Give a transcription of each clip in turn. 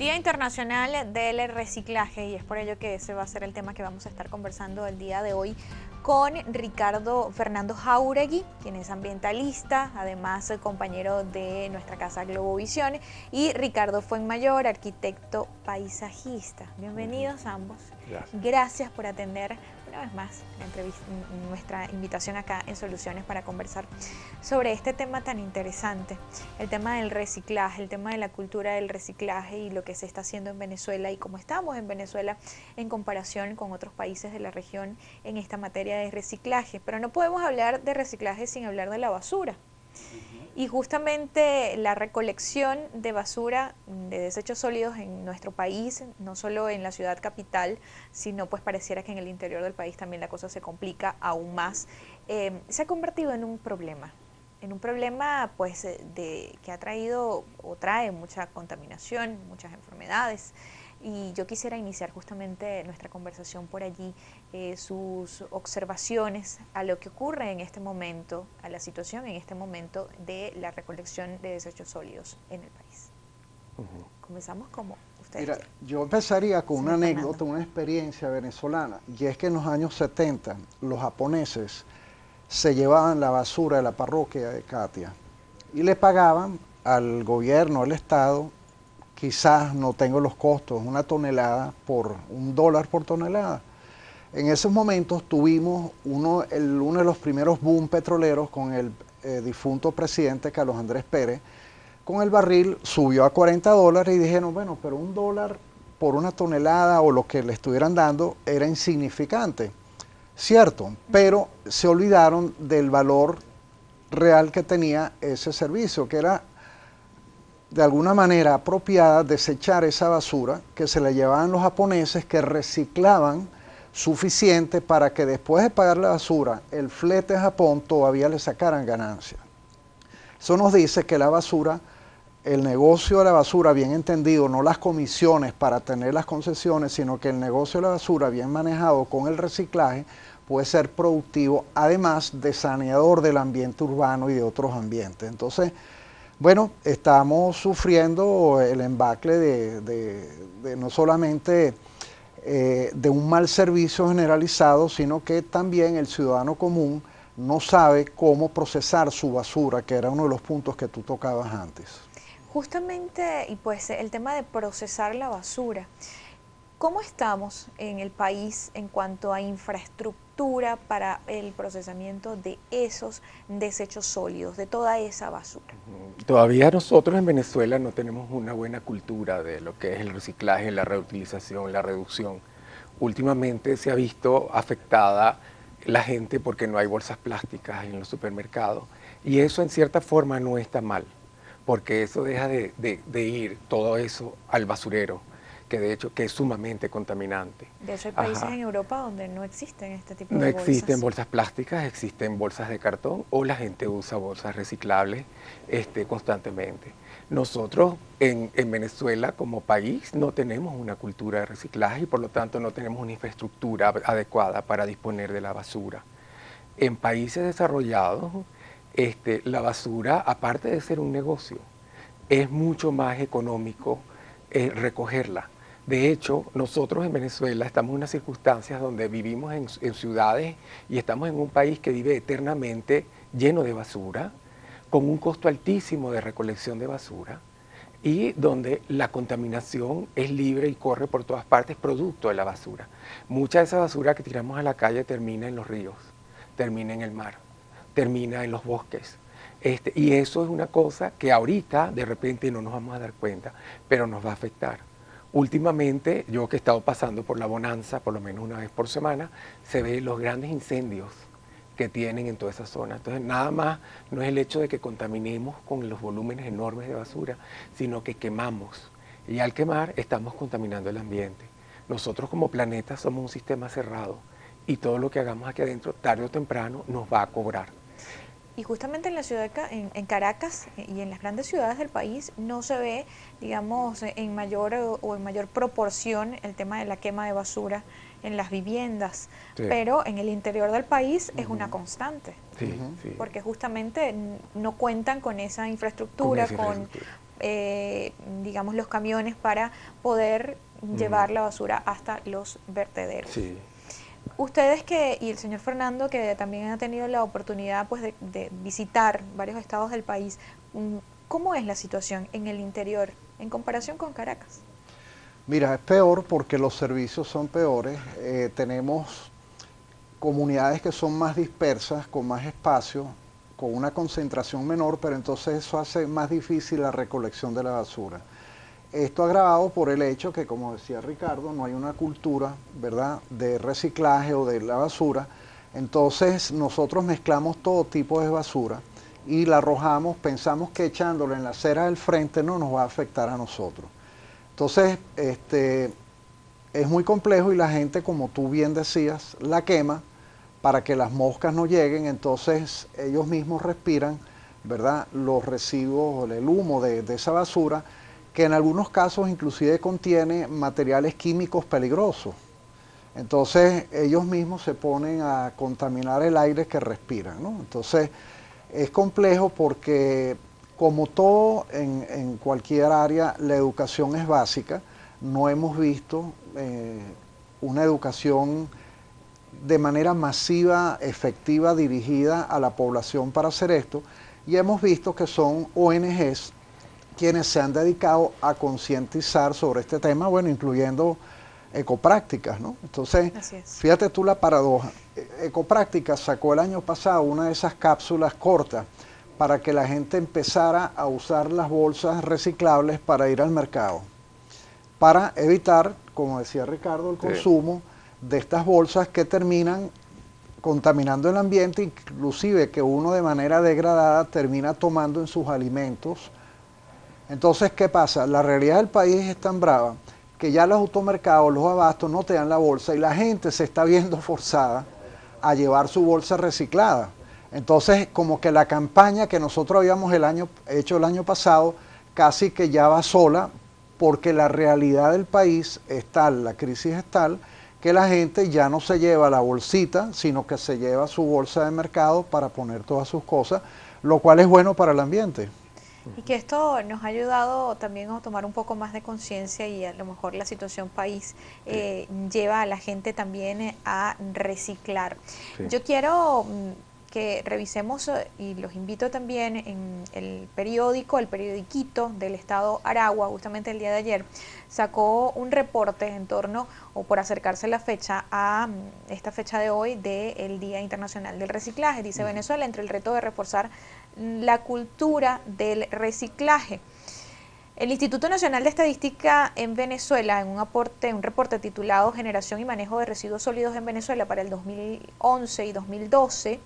Día Internacional del Reciclaje, y es por ello que ese va a ser el tema que vamos a estar conversando el día de hoy con Ricardo Fernando Jáuregui, quien es ambientalista, además compañero de nuestra casa Globovisión, y Ricardo Fuenmayor, arquitecto paisajista. Bienvenidos ambos. Gracias por atender una vez más nuestra invitación acá en Soluciones para conversar sobre este tema tan interesante, el tema del reciclaje, el tema de la cultura del reciclaje y lo que se está haciendo en Venezuela y cómo estamos en Venezuela en comparación con otros países de la región en esta materia de reciclaje. Pero no podemos hablar de reciclaje sin hablar de la basura. Y justamente la recolección de basura, de desechos sólidos en nuestro país, no solo en la ciudad capital, sino pues pareciera que en el interior del país también la cosa se complica aún más, se ha convertido en un problema pues que ha traído o trae mucha contaminación, muchas enfermedades. Y yo quisiera iniciar justamente nuestra conversación por allí, sus observaciones a lo que ocurre en este momento, a la situación en este momento de la recolección de desechos sólidos en el país. Comenzamos como ustedes. Mira, yo empezaría con una anécdota, una experiencia venezolana, y es que en los años 70 los japoneses se llevaban la basura de la parroquia de Catia y le pagaban al gobierno, al Estado, quizás no tengo los costos, una tonelada por $1 por tonelada. En esos momentos tuvimos uno de los primeros boom petroleros con el difunto presidente Carlos Andrés Pérez. Con el barril subió a $40 y dijeron, bueno, pero $1 por una tonelada o lo que le estuvieran dando era insignificante. Cierto, pero se olvidaron del valor real que tenía ese servicio, que era de alguna manera apropiada desechar esa basura que se le llevaban los japoneses, que reciclaban suficiente para que después de pagar la basura, el flete a Japón todavía le sacaran ganancia. Eso nos dice que la basura, el negocio de la basura bien entendido, no las comisiones para tener las concesiones, sino que el negocio de la basura bien manejado con el reciclaje puede ser productivo, además de saneador del ambiente urbano y de otros ambientes. Entonces, bueno, estamos sufriendo el embacle de no solamente de un mal servicio generalizado, sino que también el ciudadano común no sabe cómo procesar su basura, que era uno de los puntos que tú tocabas antes. Justamente, y pues el tema de procesar la basura. ¿Cómo estamos en el país en cuanto a infraestructura para el procesamiento de esos desechos sólidos, de toda esa basura? Todavía nosotros en Venezuela no tenemos una buena cultura de lo que es el reciclaje, la reutilización, la reducción. Últimamente se ha visto afectada la gente porque no hay bolsas plásticas en los supermercados, y eso en cierta forma no está mal, porque eso deja de ir todo eso al basurero, que de hecho que es sumamente contaminante. De hecho hay países en Europa donde no existen este tipo de bolsas. No existen bolsas plásticas, existen bolsas de cartón o la gente usa bolsas reciclables constantemente. Nosotros en Venezuela como país no tenemos una cultura de reciclaje y por lo tanto no tenemos una infraestructura adecuada para disponer de la basura. En países desarrollados la basura, aparte de ser un negocio, es mucho más económico recogerla. De hecho, nosotros en Venezuela estamos en unas circunstancias donde vivimos en ciudades y estamos en un país que vive eternamente lleno de basura, con un costo altísimo de recolección de basura y donde la contaminación es libre y corre por todas partes producto de la basura. Mucha de esa basura que tiramos a la calle termina en los ríos, termina en el mar, termina en los bosques. Y eso es una cosa que ahorita de repente no nos vamos a dar cuenta, pero nos va a afectar. Últimamente, yo que he estado pasando por la Bonanza, por lo menos una vez por semana, se ven los grandes incendios que tienen en toda esa zona. Entonces, nada más no es el hecho de que contaminemos con los volúmenes enormes de basura, sino que quemamos. Y al quemar, estamos contaminando el ambiente. Nosotros como planeta somos un sistema cerrado y todo lo que hagamos aquí adentro, tarde o temprano, nos va a cobrar. Y justamente en la ciudad, en Caracas y en las grandes ciudades del país no se ve, digamos, en mayor proporción el tema de la quema de basura en las viviendas, sí. Pero en el interior del país es una constante, sí, sí. Porque justamente no cuentan con esa infraestructura, digamos, los camiones para poder llevar la basura hasta los vertederos. Sí. Ustedes y el señor Fernando, que también ha tenido la oportunidad pues de visitar varios estados del país, ¿cómo es la situación en el interior en comparación con Caracas? Mira, es peor porque los servicios son peores. Tenemos comunidades que son más dispersas, con más espacio, con una concentración menor, pero entonces eso hace más difícil la recolección de la basura. Esto agravado por el hecho que, como decía Ricardo, no hay una cultura, ¿verdad?, de reciclaje o de la basura. Entonces nosotros mezclamos todo tipo de basura y la arrojamos, pensamos que echándola en la acera del frente no nos va a afectar a nosotros. Entonces, es muy complejo y la gente, como tú bien decías, la quema para que las moscas no lleguen, entonces ellos mismos respiran, ¿verdad?, los residuos, el humo de esa basura, que en algunos casos inclusive contiene materiales químicos peligrosos. Entonces ellos mismos se ponen a contaminar el aire que respiran, ¿no? Entonces es complejo porque, como todo en cualquier área, la educación es básica. No hemos visto una educación de manera masiva, efectiva, dirigida a la población para hacer esto, y hemos visto que son ONGs quienes se han dedicado a concientizar sobre este tema, bueno, incluyendo Ecoprácticas, ¿no? Entonces, fíjate tú la paradoja. Ecoprácticas sacó el año pasado una de esas cápsulas cortas para que la gente empezara a usar las bolsas reciclables para ir al mercado, para evitar, como decía Ricardo, el consumo de estas bolsas que terminan contaminando el ambiente, inclusive que uno de manera degradada termina tomando en sus alimentos. Entonces, ¿qué pasa? La realidad del país es tan brava que ya los automercados, los abastos no te dan la bolsa y la gente se está viendo forzada a llevar su bolsa reciclada. Entonces, como que la campaña que nosotros habíamos hecho el año pasado casi que ya va sola, porque la realidad del país es tal, la crisis es tal, que la gente ya no se lleva la bolsita, sino que se lleva su bolsa de mercado para poner todas sus cosas, lo cual es bueno para el ambiente. Y que esto nos ha ayudado también a tomar un poco más de conciencia, y a lo mejor la situación país lleva a la gente también a reciclar. Sí. Yo quiero que revisemos, y los invito también, en el periodiquito del estado Aragua, justamente el día de ayer, sacó un reporte en torno, o por acercarse la fecha a esta fecha de hoy, del Día Internacional del Reciclaje. Dice: Venezuela entre el reto de reforzar la cultura del reciclaje. El Instituto Nacional de Estadística en Venezuela, en un reporte titulado Generación y Manejo de Residuos Sólidos en Venezuela para el 2011 y 2012,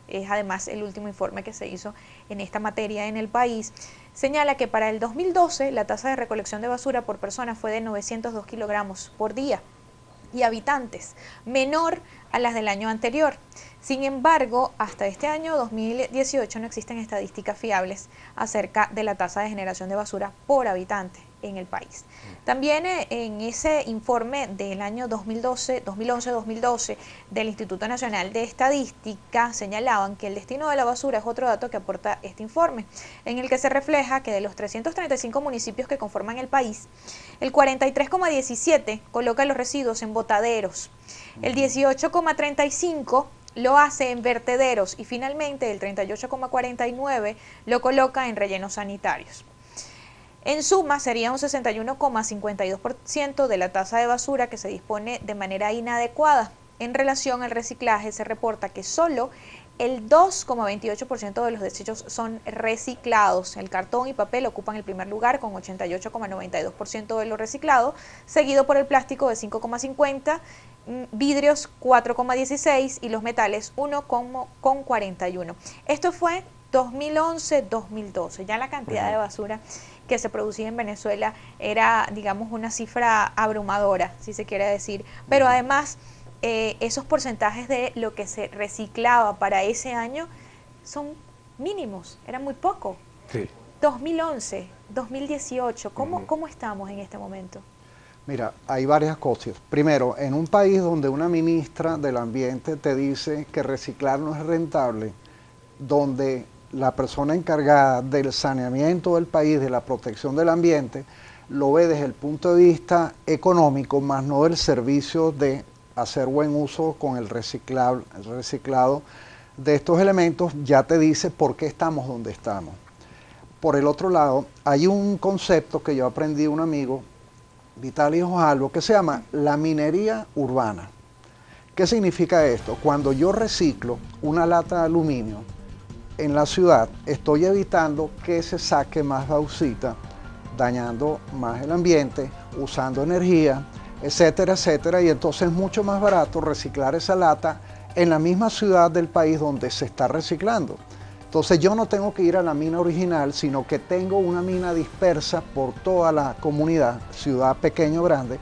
es además el último informe que se hizo en esta materia en el país, señala que para el 2012 la tasa de recolección de basura por persona fue de 902 kilogramos por día y habitantes, menor a las del año anterior. Sin embargo, hasta este año 2018 no existen estadísticas fiables acerca de la tasa de generación de basura por habitante en el país. También en ese informe del año 2011-2012 del Instituto Nacional de Estadística señalaban que el destino de la basura es otro dato que aporta este informe, en el que se refleja que de los 335 municipios que conforman el país, el 43,17 coloca los residuos en botaderos, el 18,35 lo hace en vertederos y finalmente el 38,49 lo coloca en rellenos sanitarios. En suma, sería un 61,52% de la tasa de basura que se dispone de manera inadecuada. En relación al reciclaje, se reporta que solo el 2,28% de los desechos son reciclados. El cartón y papel ocupan el primer lugar con 88,92% de lo reciclado, seguido por el plástico de 5,50%, vidrios 4,16% y los metales 1,41%. Esto fue 2011-2012. Ya la cantidad de basura que se producía en Venezuela era, digamos, una cifra abrumadora, si se quiere decir. Pero además, esos porcentajes de lo que se reciclaba para ese año son mínimos, era muy poco. Sí. 2011, 2018, ¿cómo estamos en este momento? Mira, hay varias cosas. Primero, en un país donde una ministra del Ambiente te dice que reciclar no es rentable, donde la persona encargada del saneamiento del país, de la protección del ambiente, lo ve desde el punto de vista económico, más no del servicio de hacer buen uso con el reciclado de estos elementos, ya te dice por qué estamos donde estamos. Por el otro lado, hay un concepto que yo aprendí de un amigo, Vitaly Ojalvo, que se llama la minería urbana. ¿Qué significa esto? Cuando yo reciclo una lata de aluminio en la ciudad, estoy evitando que se saque más bauxita, dañando más el ambiente, usando energía, etcétera, etcétera, y entonces es mucho más barato reciclar esa lata en la misma ciudad del país donde se está reciclando. Entonces yo no tengo que ir a la mina original, sino que tengo una mina dispersa por toda la comunidad, ciudad pequeña o grande,